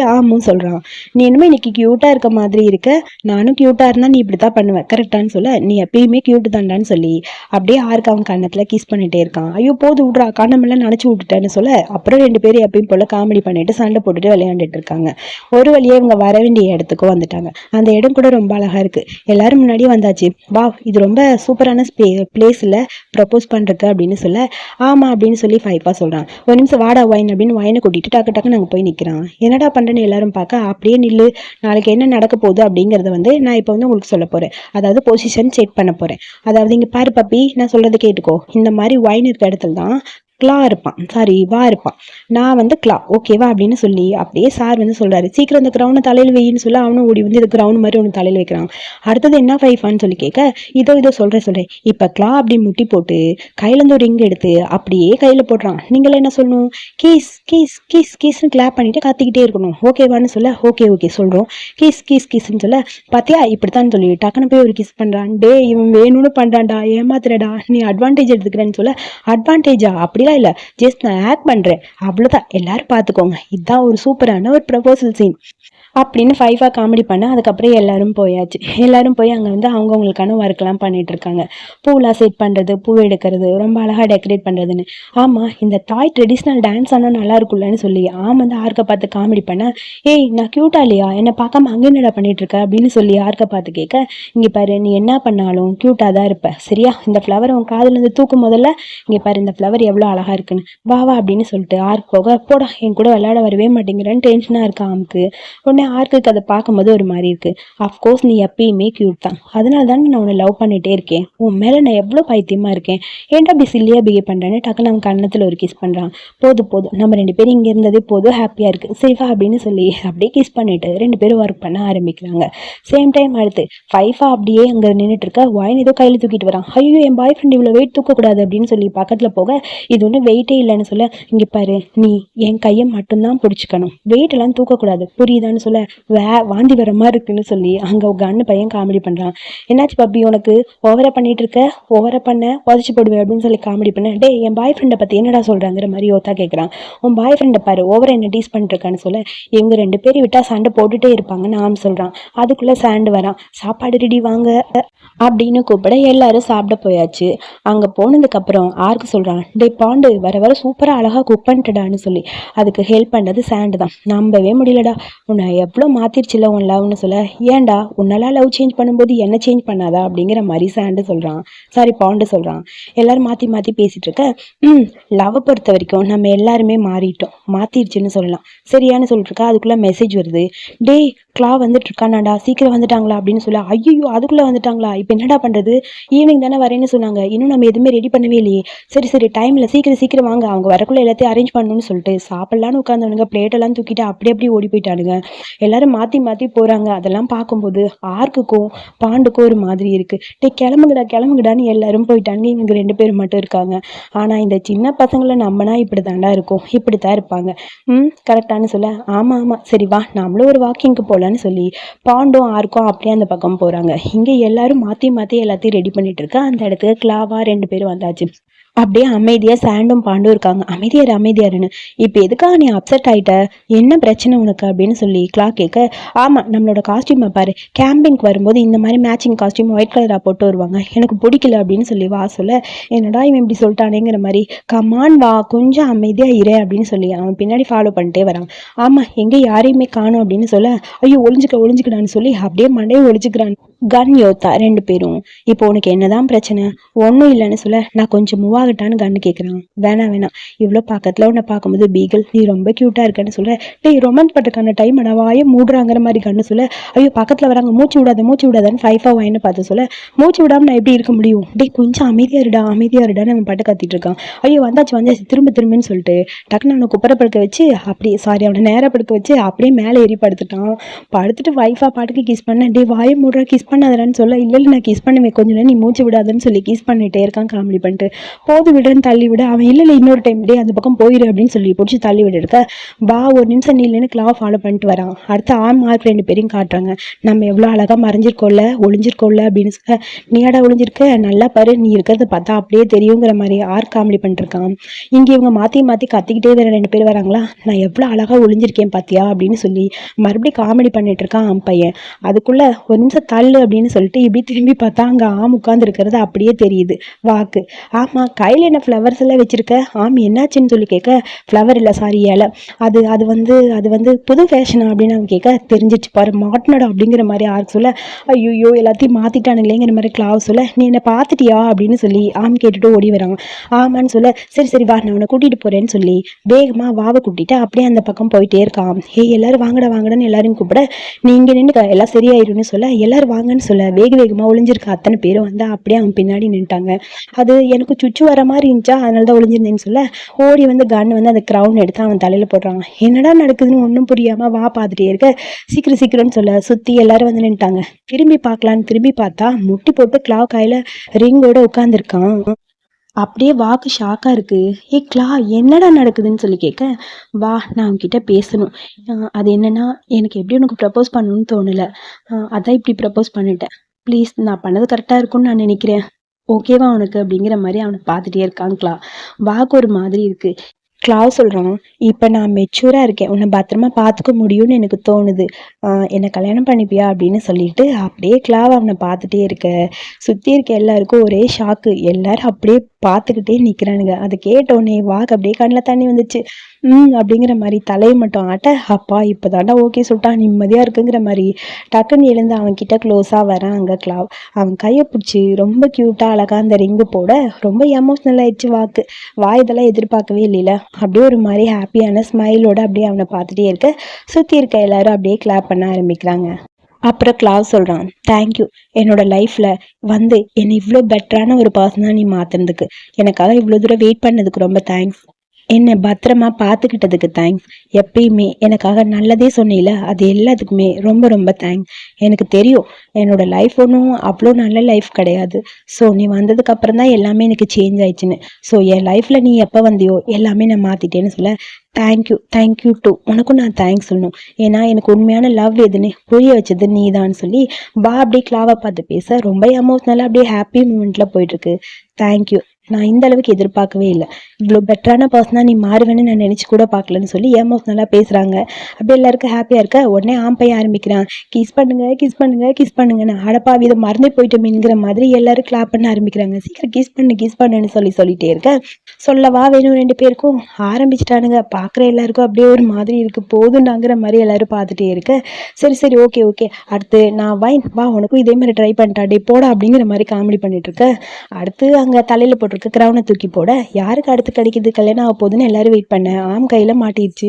சொல்றான். நீ என்னமோ இன்னைக்கு கியூட்டா இருக்க மாதிரி இருக்க, நானும் கியூட்டா இருந்தா நீ இப்படித்தான் பண்ணுவேன் கரெக்டான்னு சொல்ல நீ எப்பயுமே கியூட்டு தாண்டான்னு சொல்லி அப்படியே ஆர்க் அவன் கண்ணத்துல கிஸ் பண்ணிட்டே இருக்கான். ஐயோ போது விட்றா கண்ணமெல்லாம் நினைச்சு விட்டுட்டேன்னு சொல்ல அப்புறம் ரெண்டு பேரும் எப்பயும் போல காமெடி பண்ணிட்டு சண்டை போட்டுட்டு விளையாண்டுட்டு இருக்காங்க. ஒரு வழியே இவங்க வர வேண்டிய இடத்துக்கும் வந்துட்டாங்க. அந்த இடம் கூட ரொம்ப அழகா இருக்கு, எல்லாரும் முன்னாடியே வந்தாச்சு, வா இது ரொம்ப சூப்பரான பிளேஸ்ல ப்ரப்போஸ் பண்றது அப்படின்னு சொல்ல அப்படின்னு சொல்லி ஃபைப்பா சொல்றான். ஒரு நிமிஷம் வாடா வைன் அப்படின்னு வைனை கூட்டிட்டு டக்கு நாங்க போய் நிக்கிறான். என்னடா பண்றேன்னு எல்லாரும் பார்க்க அப்படியே நில்லு, நாளைக்கு என்ன நடக்க போகுது அப்படிங்கறத நான் இப்போ உங்களுக்கு சொல்ல போறேன், அதாவது பொசிஷன் செட் பண்ண போறேன். அதாவது இங்க பாரு பப்பி நான் சொல்றதை கேட்டுக்கோ, இந்த மாதிரி வைன் இருக்க இடத்துல தான் கிளா இருப்பான், சாரி வா இருப்பான், நான் கிளா ஓகேவா அப்படின்னு சொல்லி அப்படியே சார் சொல்றாரு சீக்கிரம் இந்த கிரவுண்ட் தலையில் வையின்னு சொல்ல அவனும் ஓடி இது கிரவுண்ட் மாதிரி ஒன்று தலையில் வைக்கிறான். அடுத்தது என்ன ஃபைஃபான்னு சொல்லி கேட்க இதோ சொல்றேன் இப்போ கிளா அப்படி முட்டி போட்டு கையில இருந்து ஒரு ரிங் எடுத்து அப்படியே கையில போடுறான். நீங்களே என்ன சொல்லணும், கீஸ் கீஸ் கீஸ் கீஸ்ன்னு கிளாப் பண்ணிட்டு கத்திக்கிட்டே இருக்கணும், ஓகேவான்னு சொல்ல ஓகே சொல்றோம், கீஸ் கீஸ் கீஸ்ன்னு சொல்ல பாத்தியா இப்படித்தான் சொல்லி டக்குன்னு போய் ஒரு கிஸ் பண்றான். டே இவன் வேணும்னு பண்றான்டா, ஏமாத்துறடா, நீ அட்வான்டேஜ் எடுத்துக்கிறேன்னு சொல்ல அட்வான்டேஜா அப்படி இல்ல ஜஸ்ட் நான் ஆக்ட் பண்றேன் அவ்வளவுதான், எல்லாரும் பாத்துக்கோங்க, இதுதான் ஒரு சூப்பரான ஒரு ப்ரப்போசல் சீன் அப்படின்னு ஃபைவா காமெடி பண்ண அதுக்கப்புறம் எல்லாரும் போயாச்சு. எல்லாரும் போய் அங்கே அவங்கவுங்களுக்கான ஒர்க்லாம் பண்ணிட்டு இருக்காங்க. பூலாம் செட் பண்ணுறது, பூ எடுக்கிறது, ரொம்ப அழகாக டெக்கரேட் பண்ணுறதுன்னு. ஆமாம் இந்த தாய் ட்ரெடிஷ்னல் டான்ஸ் ஆனால் நல்லா இருக்குல்லன்னு சொல்லி ஆர்க்கை பார்த்து காமெடி பண்ண ஏய் நான் க்யூட்டா இல்லையா, என்னை பார்க்காம அங்கே என்னடா பண்ணிட்டு இருக்க அப்படின்னு சொல்லி ஆர்க்கை பார்த்து கேட்க இங்கே பாரு நீ என்ன பண்ணாலும் க்யூட்டாக தான் இருப்ப சரியா, இந்த ஃப்ளவர் உன் காதுலேருந்து தூக்கும் முதல்ல இங்கே பாரு இந்த ஃப்ளவர் எவ்வளோ அழகாக இருக்குன்னு வா அப்படின்னு சொல்லிட்டு ஆர்க் போக போடா என் கூட விளையாட வரவே மாட்டேங்கிறேன்னு டென்ஷனாக இருக்கா அவனுக்கு. உடனே ஆர்க்குக்கு அதை பார்க்கும்போது ஒரு மாதிரி இருக்கு. அஃப்கோர்ஸ் நீ எப்பயுமே கியூட் தான், அதனால தானே நான் உன்னை லவ் பண்ணிட்டே இருக்கேன், உன் மேலே நான் எவ்வளோ பைத்தியமாக இருக்கேன், ஏன்டா அப்படி சில்லியாக பிஹேவ் பண்ணுறேன்னு டக்குன்னு அவன் கன்னத்தில் ஒரு கிஸ் பண்ணுறான். போதும் போதும், நம்ம 2 பேரும் இங்கே இருந்ததே போதும், ஹாப்பியாக இருக்குது, சரிவா அப்படின்னு சொல்லி அப்படியே கிஸ் பண்ணிட்டு 2 பேரும் ஒர்க் பண்ண ஆரம்பிக்கிறாங்க. சேம் டைம் அடுத்து ஃபைஃபா அப்படியே அங்கே நின்றுட்டு இருக்க, ஒயின் ஏதோ கையில் தூக்கிட்டு வரான். ஐயோ என் பாய் ஃப்ரெண்ட் இவ்வளோ வெயிட் தூக்கக்கூடாது அப்படின்னு சொல்லி பக்கத்தில் போக, இது ஒன்றும் வெயிட்டே இல்லைன்னு சொல்ல, இங்கே பாரு நீ என் கையை மட்டும்தான் பிடிச்சிக்கணும், வெயிட் எல்லாம் தூக்கக்கூடாது புரியுதான்னு சொல்ல, வாந்தி வர மாதிரி இருக்குன்னு சொல்லி அங்கே கண்ணு பையன் காமெடி பண்ணுறான். என்னாச்சு பப்பி உனக்கு, ஓவரா பண்ணிட்டு இருக்க, ஓவரா பண்ண உதச்சி போடுவேன் அப்படின்னு சொல்லி காமெடி பண்ண, டே என் பாய் ஃப்ரெண்டை பற்றி என்னடா சொல்கிறாங்கிற மாதிரி யோத்தா கேட்குறான். உன் பாய் ஃப்ரெண்டை பாரு ஓவரா என்ன டீஸ் பண்ணிருக்கான்னு சொல்ல, இவங்க 2 பேரும் விட்டா சண்டை போட்டுட்டே இருப்பாங்கன்னு ஆம் சொல்கிறான். அதுக்குள்ளே சாண்டு வரான். சாப்பாடு ரெடி வாங்க அப்படின்னு கூப்பிட எல்லாரும் சாப்பிட போயாச்சு. அங்கே போனதுக்கப்புறம் ஆர்க்கு சொல்கிறான், டே பாண்டு வர வர சூப்பராக அழகாக குக் பண்ணிட்டடான்னு சொல்லி. அதுக்கு ஹெல்ப் பண்ணது சாண்டு தான். நம்பவே முடியலடா, உன்னை எவ்வளோ மாற்றிருச்சுல உன் லவ்னு சொல்ல, ஏன்டா உன்னால லவ் சேஞ்ச் பண்ணும்போது என்ன சேஞ்ச் பண்ணாதா அப்படிங்கிற மாதிரி சாண்டு சொல்கிறான். சாரி பாண்டு சொல்கிறான். எல்லாரும் மாற்றி மாற்றி பேசிகிட்டு இருக்க, லவ்வை பொறுத்த வரைக்கும் நம்ம எல்லாருமே மாறிட்டோம், மாற்றிடுச்சுன்னு சொல்லலாம் சரியானு சொல்லிட்டு இருக்கா. அதுக்குள்ளே மெசேஜ் வருது, டே கிளா வந்துட்டு இருக்கானாடா, சீக்கிரம் வந்துட்டாங்களா அப்படின்னு சொல்ல, ஐயோ அதுக்குள்ளே வந்துட்டாங்களா, இப்போ என்னடா பண்ணுறது, ஈவினிங் தானே வரேன்னு சொன்னாங்க, இன்னும் நம்ம எதுவுமே ரெடி பண்ணவே இல்லையே, சரி சரி டைமில் சீக்கிரம் சீக்கிரம் வாங்க, அவங்க வரக்குள்ளே எல்லாத்தையும் அரேஞ்ச் பண்ணணும்னு சொல்லிட்டு சாப்பிட்லான்னு உட்காந்தவனுங்க பிளேட்டெல்லாம் தூக்கிட்டு அப்படி ஓடி போயிட்டானுங்க. எல்லாரும் மாற்றி மாற்றி போகிறாங்க. அதெல்லாம் பார்க்கும்போது ஆர்க்குக்கும் பாண்டுக்கும் ஒரு மாதிரி இருக்குது. டே கிளம்புங்கடான்னு எல்லாரும் போயிட்டாங்க, இவங்க 2 பேரும் மட்டும் இருக்காங்க. ஆனால் இந்த சின்ன பசங்களை நம்பினா இப்படி தாண்டா இருக்கும், இப்படி தான் இருப்பாங்க. கரெக்டானு சொல்ல, ஆமாம் சரி வா நம்மளும் ஒரு வாக்கிங்க்கு போகலான்னு சொல்லி பாண்டும் ஆர்க்கும் அப்படியே அந்த பக்கம் போகிறாங்க. இங்கே எல்லாரும் மாற்றி மாற்றி எல்லாத்தையும் ரெடி பண்ணிட்டு இருக்கா. அந்த இடத்துக்கு கிளாவா 2 பேரும் வந்தாச்சு. அப்படியே அமைதியாக சாண்டும் பாண்டும் இருக்காங்க. அமைதியாருன்னு, இப்போ எதுக்காக நீ அப்செட் ஆகிட்ட, என்ன பிரச்சனை உனக்கு அப்படின்னு சொல்லி கிளாக் கேட்க, ஆமாம் நம்மளோட காஸ்டியூமை பாரு, கேம்பிங்க்கு வரும்போது இந்த மாதிரி மேட்சிங் காஸ்டியூம் ஒயிட் கலராக போட்டு வருவாங்க, எனக்கு பிடிக்கல அப்படின்னு சொல்லி வா சொல்ல, என்னடா இவன் இப்படி சொல்லிட்டானேங்கிற மாதிரி, கமான் வா கொஞ்சம் அமைதியாக இரு அப்படின்னு சொல்லி அவன் பின்னாடி ஃபாலோ பண்ணிட்டே வரான். ஆமாம் எங்கே யாரையுமே காணும் அப்படின்னு சொல்ல, ஐயோ ஒளிஞ்சுக்கடான்னு சொல்லி அப்படியே மண்டையை ஒழிச்சுக்கிறான். கன் யோத்தா 2 பேரும். இப்போ உனக்கு என்னதான் பிரச்சனை, ஒன்றும் இல்லைன்னு சொல்ல, நான் கொஞ்சம் மூவ் ஆகட்டான்னு கன்னு கேட்குறான். வேணாம் இவ்வளோ பக்கத்தில் உன்னை பார்க்கும்போது பீகல் நீ ரொம்ப க்யூட்டாக இருக்கேன்னு சொல்ல, டேய் ரொமான்ஸ் பட்டுக்கான டைம் நான் வாயை மூடுறாங்கிற மாதிரி கண்ணு சொல்ல, ஐயோ பக்கத்தில் வராங்க, மூச்சு விடாதான்னு ஃபைஃபா வாயின்னு பார்த்து சொல்ல, மூச்சு விடாமல் நான் எப்படி இருக்க முடியும், டேய் கொஞ்சம் அமைதியாக இருடான்னு அவன் பாட்டு கத்திட்டு இருக்கான். ஐயோ வந்தாச்சு திரும்புன்னு சொல்லிட்டு டக்குன்னு அவனை குப்பரை படுக்க வச்சு அப்படியே அவனை நேராக படுக்க வச்சு அப்படியே மேலே ஏறி படுத்துட்டு வைஃபா பாட்டுக்கு கிஸ் பண்ண, டே வாயை மூடுற கிஸ் பண்ணாதடான்னு சொல்ல, இல்லை நான் கிஸ் பண்ணுவேன் கொஞ்சம் நேரம் நீ மூச்சு விடாதுன்னு சொல்லி கிஸ் பண்ணிட்டே இருக்கான். காமெடி பண்ணிட்டு போது விடுன்னு தள்ளி விட, அவன் இல்லை இன்னொரு டைம் டே அந்த பக்கம் போயிடு அப்படின்னு சொல்லி பிடிச்சி தள்ளி விட இருக்க, பா ஒரு நிமிஷம் நீலன்னு கிளாவை ஃபாலோ பண்ணிட்டு வரான். அடுத்து ஆர்க் 2 பேரையும் காட்டுறாங்க. நம்ம எவ்வளோ அழகாக ஒளிஞ்சிருக்கோல்ல அப்படின்னு சொல்ல, நீயாடா ஒளிஞ்சிருக்க, நல்லா பாரு நீ இருக்கிறத பார்த்தா அப்படியே தெரியுங்கிற மாதிரி ஆர்க் காமெடி பண்ணிருக்கான். இங்கே இவங்க மாற்றி கத்திக்கிட்டே வேற 2 பேர் வராங்களா, நான் எவ்வளோ அழகாக ஒளிஞ்சிருக்கேன் பார்த்தியா அப்படின்னு சொல்லி மறுபடியும் காமெடி பண்ணிட்டு இருக்கான் பையன். அதுக்குள்ள ஒரு நிமிஷம் தள்ளு அப்படின்னு சொல்லிட்டு இப்படி திரும்பி பார்த்தா அங்கே உட்கார்ந்து இருக்கிறது அப்படியே தெரியுது வாக்கு. ஆமாம் கையில் என்ன ஃப்ளவர்ஸ் எல்லாம் வச்சிருக்க, என்னாச்சுன்னு சொல்லி கேட்க, ஃப்ளவர் இல்லை சாரி இலை, அது வந்து புது ஃபேஷனா அப்படின்னு அவன் கேட்க, தெரிஞ்சிச்சு பாரு மாட்டினடா அப்படிங்கிற மாதிரி ஆர்க் சொல்ல, ஐயோ எல்லாத்தையும் மாற்றிட்டானுங்களேங்கிற மாதிரி கிளாவ் சொல்ல, நீ என்னை பார்த்துட்டியா அப்படின்னு சொல்லி கேட்டுட்டு ஓடி வராங்க. ஆமான்னு சொல்ல, சரி வா நான் உன்னை கூட்டிகிட்டு போகிறேன்னு சொல்லி வேகமாக வாவை கூட்டிட்டு அப்படியே அந்த பக்கம் போயிட்டே இருக்கான். எல்லாரும் வாங்கடான்னு எல்லாரும் கூப்பிட, நீ இங்கே நின்று எல்லாம் சரியாயிருன்னு சொல்ல, எல்லாரும் வாங்கன்னு சொல்ல வேகமாக ஒளிஞ்சிருக்க அத்தனை பேரும் வந்து அப்படியே அவன் பின்னாடி நின்ட்டாங்க. அது எனக்கு சுச்சு வர மாதிரி இருந்துச்சா, அதனால தான் ஒளிஞ்சிருந்தேன்னு சொல்ல, ஓடி வந்து கன் வந்து அந்த க்ரௌன் எடுத்து அவன் தலையில் போடுறான். என்னடா நடக்குதுன்னு ஒன்றும் புரியாமல் வா பார்த்துட்டே இருக்க, சீக்கிரம்னு சொல்ல சுற்றி எல்லாரும் வந்து நின்ட்டாங்க. திரும்பி பார்த்தா முட்டி போட்டு கிளாவ் கையில் ரிங்கோட உட்காந்துருக்கான். அப்படியே வாக்கு ஷாக்காக இருக்குது. கிளா என்னடா நடக்குதுன்னு சொல்லி கேட்க, வா நான் உன்கிட்ட பேசணும், அது என்னன்னா எனக்கு எப்படி உனக்கு ப்ரப்போஸ் பண்ணணும்னு தோணலை, அதான் இப்படி ப்ரப்போஸ் பண்ணிட்டேன், ப்ளீஸ் நான் பண்ணது கரெக்டாக இருக்கும்னு நான் நினைக்கிறேன், ஓகேவா உனக்கு அப்படிங்கிற மாதிரி அவனை பார்த்துட்டே இருக்கான் கிளா. வாக்கு ஒரு மாதிரி இருக்குது. கிளாவ் சொல்கிறான், இப்போ நான் மெச்சூராக இருக்கேன், உன்னை பத்திரமா பார்த்துக்க முடியும்னு எனக்கு தோணுது, என்னை கல்யாணம் பண்ணிப்பியா அப்படின்னு சொல்லிட்டு அப்படியே கிளாவ் அவனை பார்த்துட்டே இருக்க. சுற்றி இருக்க எல்லாருக்கும் ஒரே ஷாக்கு. எல்லாரும் அப்படியே பார்த்துக்கிட்டே நிற்கிறானுங்க. அதை கேட்டோடனே வாக்கு அப்படியே கண்ணில் தண்ணி வந்துச்சு. அப்படிங்கிற மாதிரி தலையை மட்டும் ஆட்ட, அப்பா இப்போதாண்டா ஓகே சொல்லிட்டான், நிம்மதியாக இருக்குங்கிற மாதிரி டக்குன்னு எழுந்து அவன் கிட்ட க்ளோஸாக வரான். அங்கே கிளாவ் அவன் கையை பிடிச்சி ரொம்ப க்யூட்டாக அழகாக அந்த ரிங்கு போட ரொம்ப எமோஷ்னல் ஆயிடுச்சு வாக்கு. இதெல்லாம் எதிர்பார்க்கவே இல்லைல்ல. அப்படியே ஒரு மாதிரி ஹாப்பியான ஸ்மைலோட அப்படியே அவனை பார்த்துட்டே இருக்க சுற்றி இருக்க எல்லாரும் அப்படியே கிளாப் பண்ண ஆரம்பிக்கிறாங்க. அப்புறம் கிளாவ் சொல்கிறான், தேங்க்யூ என்னோட லைஃப்பில் என்னை இவ்வளோ பெட்டரான ஒரு பர்சனாக நீ மாற்றினதுக்கு, எனக்காக இவ்வளோ தூரம் வெயிட் பண்ணதுக்கு ரொம்ப தேங்க்ஸ், என்னை பத்திரமா பார்த்துக்கிட்டதுக்கு தேங்க்ஸ், எப்பயுமே எனக்காக நல்லதே சொன்னீல அது எல்லாத்துக்குமே ரொம்ப ரொம்ப தேங்க்ஸ். எனக்கு தெரியும் என்னோட லைஃப் ஒன்றும் அவ்வளோ நல்ல லைஃப் கிடையாது. ஸோ நீ வந்ததுக்கு அப்புறம் தான் எல்லாமே எனக்கு சேஞ்ச் ஆயிடுச்சுன்னு. ஸோ என் லைஃப்பில் நீ எப்போ வந்தியோ எல்லாமே நான் மாற்றிட்டேன்னு சொல்ல, தேங்க்யூ டூ, உனக்கும் நான் தேங்க்ஸ் சொல்லணும். ஏன்னா எனக்கு உண்மையான லவ் எதுன்னு புரிய வச்சது நீ தான் சொல்லி அப்படியே கிளாவை பார்த்து பேச ரொம்ப எமோஷ்னலாக அப்படியே ஹாப்பி மூமெண்ட்டில் போயிட்டுருக்கு. தேங்க்யூ, நான் இந்த அளவுக்கு எதிர்பார்க்கவே இல்லை, இவ்வளோ பெட்டரான பர்சனாக நீ மாறுவேன்னு நான் நினச்சி கூட பார்க்கலன்னு சொல்லி எமோஷ்னலாக பேசுகிறாங்க. அப்படியே எல்லாருக்கும் ஹாப்பியாக இருக்க உடனே பையன் ஆரம்பிக்கிறான், கிஸ் பண்ணுங்கன்னு. அடப்பாவி இதை மறந்தே போயிட்டோமேங்கிற மாதிரி எல்லாரும் கிளாப் பண்ண ஆரம்பிக்கிறாங்க. சீக்கிரம் கிஸ் பண்ணுன்னு சொல்லிட்டே இருக்க சொல்லவா வேணும் 2 பேருக்கும் ஆரம்பிச்சிட்டானுங்க. பார்க்குற எல்லாருக்கும் அப்படியே ஒரு மாதிரி இருக்குது, போதுண்டாங்கிற மாதிரி எல்லாரும் பார்த்துட்டே இருக்க சரி ஓகே அடுத்து நான் வா உனக்கும் இதே மாதிரி ட்ரை பண்ணிட்டாடே போடா அப்படிங்கிற மாதிரி காமெடி பண்ணிட்டு இருக்க. அடுத்து அங்கே தலையில் போட்டிருக்க கிரவுனை தூக்கி போட யாருக்கு அடுத்து கிடைக்குது, கல்யாணம் ஆக போகுதுன்னு எல்லாரும் வெயிட் பண்ண கையில் மாட்டிடுச்சு.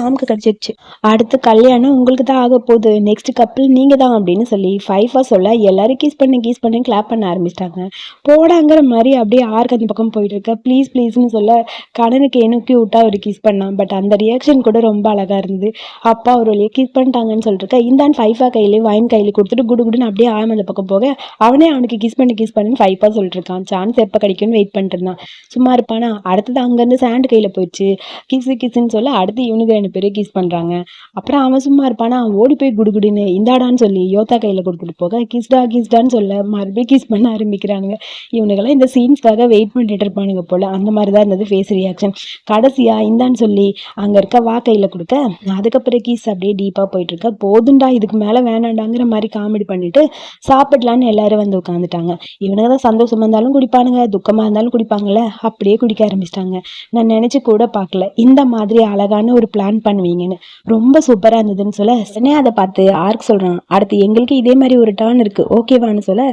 ஆம்க்கு கிடைச்சிருச்சு. அடுத்து கல்யாணம் உங்களுக்கு தான் ஆக போகுது, நெக்ஸ்ட் கப்பிள் நீங்கள் தான் அப்படின்னு சொல்லி ஃபைஃபாக சொல்ல எல்லாரும் கிஸ் பண்ணி கிளாப் பண்ண ஆரம்பிச்சிட்டாங்க. போடாங்கிற மாதிரி அப்படியே ஆர்க்கு அந்த பக்கம் போயிட்டு இருக்க. ப்ளீஸ்னு சொல்ல கடனுக்கு எனக்கு விட்டா ஒரு கிஸ் பண்ணான். பட் அந்த ரியாக்ஷன் கூட ரொம்ப அழகாக இருந்தது. அப்பா ஒரு வழியாக கிஸ் பண்ணிட்டாங்கன்னு சொல்லிட்டு இந்தான்னு ஃபைஃபா கையிலேயே வாயின் கையில் கொடுத்துட்டு குடுன்னு அப்படியே அந்த பக்கம் போக அவனே அவனுக்கு கிஸ் பண்ணுன்னு ஃபைஃபா சொல்லிட்டு இருக்கான். சான்ஸ் எப்போ கிடைக்கும்னு வெயிட் பண்ணிட்டு இருந்தான். சும்மா இருப்பானா. அடுத்தது அங்கேருந்து சாண்ட் கையில் போயிடுச்சு. கிஸ்ன்னு சொல்ல அடுத்து இவனுக்கு 2 பேரும் கிஸ் பண்ணுறாங்க. அப்புறம் அவன் சும்மா இருப்பானா, ஓடி போய் குடுன்னு இந்தாடான்னு சொல்லி யோத்தா கையில் கொடுத்துட்டு போக கிஸ்டான்னு சொல்ல மறுபடியும் கிஸ் பண்ண ஆரம்பிக்கிறானுங்க. இவனுக்கெல்லாம் இந்த சீன்ஸ்க்காக வெயிட் பண்ணிட்டு இருப்பானுங்க போல. அந்த மாதிரி தான் இருந்தது ஃபேஸ் ரியாக்ஷன். கடைசியா இந்தான்னு சொல்லி அங்கே இருக்க கையில் கொடுக்க அதுக்கப்புறம் கிஸ் அப்படியே டீப்பாக போயிட்டு இருக்க. போதுண்டா இதுக்கு மேலே வேணாண்டாங்கிற மாதிரி காமெடி பண்ணிட்டு சாப்பிடலான்னு எல்லாரும் வந்து உட்காந்துட்டாங்க. இவனுக்கு தான் சந்தோஷமா இருந்தாலும் குடிப்பானுங்க, துக்கமாக இருந்தாலும் குடிப்பாங்கல்ல, அப்படியே குடிக்க ஆரம்பிச்சிட்டாங்க. நான் நினச்சி கூட பார்க்கல இந்த மாதிரி அழகான ஒரு பிளான் பண்ணுவீங்கன்னு. ரொம்ப சூப்பராக இருந்ததுன்னு சொல்ல உடனே அதை பார்த்து ஆர்க் சொல்கிறான், அடுத்து எங்களுக்கு இதே மாதிரி ஒரு டர்ன் இருக்குது ஓகேவான்னு சொல்ல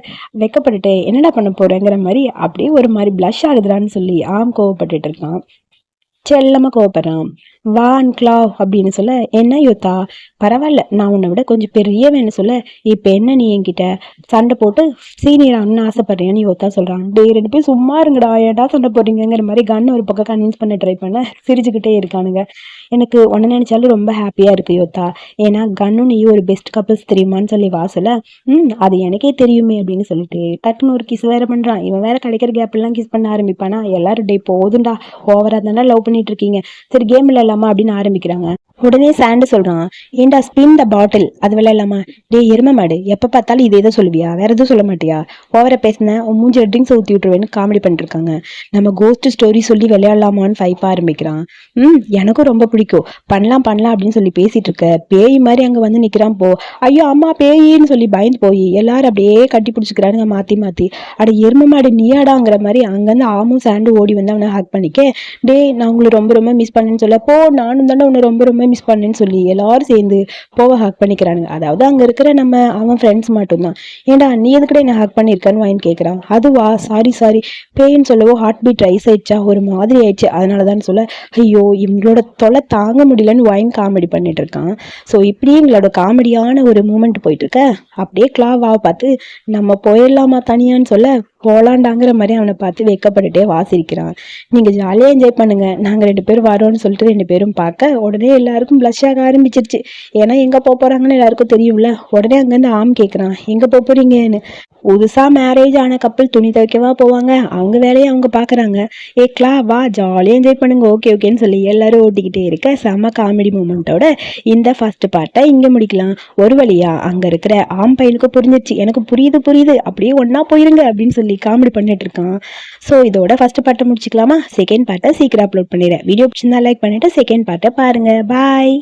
வெக்கப்பட்டுட்டு என்னடா பண்ண போகிறேங்கிற மாதிரி அப்படியே ஒரு மாதிரி ப்ளஷ் ஆகுதுடான்னு சொல்லி கோவப்பட்டுட்டு இருக்கான். செல்லமாக கோவப்படுறான். வான் கிளாவ் அப்படின்னு சொல்ல, என்ன யோத்தா பரவாயில்ல நான் உன்னை விட கொஞ்சம் பெரியவன்னு சொல்ல, இப்போ என்ன நீ என்கிட்ட சண்டை போட்டு சீனியர் ஆகணும்னு ஆசைப்படுறியான்னு யோத்தா சொல்கிறான். 2 பேரும் சும்மா இருங்கடா, ஏன்டா சண்டை போடுறீங்கிற மாதிரி கண்ணை ஒரு பக்கம் கன்வின்ஸ் பண்ண ட்ரை பண்ண சிரிச்சுக்கிட்டே இருக்கானுங்க. எனக்கு உன்னை நினச்சாலும் ரொம்ப ஹாப்பியாக இருக்குது யோத்தா, ஏன்னா கன்னு நீ ஒரு பெஸ்ட் கப்பிள்ஸ் தெரியுமான்னு சொல்லி வாசல அது எனக்கே தெரியுமே அப்படின்னு சொல்லிட்டு டக்குன்னு ஒரு கிஸ் வேற பண்ணுறான். இவன் வேற கிடைக்கிற கேப்லாம் கிஸ் பண்ண ஆரம்பிப்பானா. எல்லாரும் டே போதுண்டா ஓவராக தானே லவ் பண்ணிட்டு இருக்கீங்க, சரி கேம் விளையாடலாமா அப்படின்னு ஆரம்பிக்கிறாங்க. உடனே சாண்டு சொல்றான், ஏண்டா ஸ்பின் த பாட்டில் அது விளையாடலாமா. டே எரும மாடு எப்ப பார்த்தாலும் இதே தான் சொல்லுவியா, வேற எதுவும் சொல்ல மாட்டியா, ஓவர பேசின மூஞ்சி ட்ரிங்க்ஸ் ஊற்றி விட்டுருவேன்னு காமெடி பண்ணிட்டு இருக்காங்க. நம்ம கோஸ்ட் ஸ்டோரி சொல்லி விளையாடலாமான்னு ஃபைப்பா ஆரம்பிக்கிறான். எனக்கும் ரொம்ப பிடிக்கும், பண்ணலாம் அப்படின்னு சொல்லி பேசிட்டு இருக்க பேய் மாதிரி அங்க வந்து நிக்கிறான். போ ஐயோ அம்மா பேயின்னு சொல்லி பயந்து போய் எல்லாரும் அப்படியே கட்டி பிடிச்சிக்கிறானுங்க மாத்தி. அட எரும மாடு நீயாடாங்கிற மாதிரி அங்கேருந்து ஆமும் சாண்டு ஓடி வந்து அவனை ஹேக் பண்ணிக்க, டே நான் உங்களை ரொம்ப ரொம்ப மிஸ் பண்ணேன்னு சொல்ல, போ நானும் தானே உன்னை ரொம்ப ரொம்ப மிஸ் பண்ணேன்னு சொல்லி எல்லாரும் சேர்ந்து போவ ஹேக் பண்ணிக்கிறானுங்க. அதாவது அங்க இருக்கிற அவன் ஃப்ரெண்ட்ஸ் மட்டும்தான். ஏண்டா நீ எதுக்கட என்ன ஹேக் பண்ணியிருக்கான்னு வாங்கி கேட்குறான். அதுவா சாரி பேயின்னு சொல்லவோ ஹார்ட் பீட் ரைஸ் ஆயிடுச்சா ஒரு மாதிரி ஆயிடுச்சு அதனாலதான் சொல்ல, ஐயோ இவங்களோட தொலை தாங்க முடியலன்னு வாங்கி காமெடி பண்ணிட்டு இருக்கான். ஸோ இப்படியே எங்களோட காமெடியான ஒரு மூமெண்ட் போயிட்டு இருக்க. அப்படியே கிளாவாவை பார்த்து நம்ம போயிடலாமா தனியான்னு சொல்ல போலாண்டாங்கிற மாதிரி அவனை பார்த்து வைக்கப்பட்டுட்டே வாசிக்கிறான். நீங்க ஜாலியா என்ஜாய் பண்ணுங்க, நாங்க 2 பேரும் வரோம்னு சொல்லிட்டு 2 பேரும் பார்க்க உடனே எல்லாருக்கும் பிளஷ் ஆக ஆரம்பிச்சிருச்சு. ஏன்னா எங்க போறாங்கன்னு எல்லாருக்கும் தெரியும்ல. உடனே அங்கேருந்து கேட்குறான், எங்க போறீங்கன்னு. புதுசா மேரேஜ் ஆன கப்பல் துணி துவைக்கவா போவாங்க, அவங்க வேலையை அவங்க பாக்குறாங்க. ஏக்லா வா ஜாலியா என்ஜாய் பண்ணுங்க ஓகேன்னு சொல்லி எல்லாரும் ஓட்டிக்கிட்டே இருக்க செம காமெடி மூமெண்டோட இந்த ஃபர்ஸ்ட் பார்ட்டை இங்க முடிக்கலாம். ஒரு வழியா அங்க இருக்கிற பையனுக்கு புரிஞ்சிச்சு, எனக்கு புரியுது அப்படியே ஒன்னா போயிருங்க அப்படின்னு சொல்லி காமெடி பண்ணிட்டு இருக்கான். ஸோ இதோட ஃபர்ஸ்ட் பார்ட்டை முடிச்சுக்கலாமா. செகண்ட் பார்ட்டை சீக்கிரம் அப்லோட் பண்ணிடுறேன். வீடியோ பிடிச்சிருந்தா லைக் பண்ணிட்டு செகண்ட் பார்ட்டை பாருங்க. பாய்.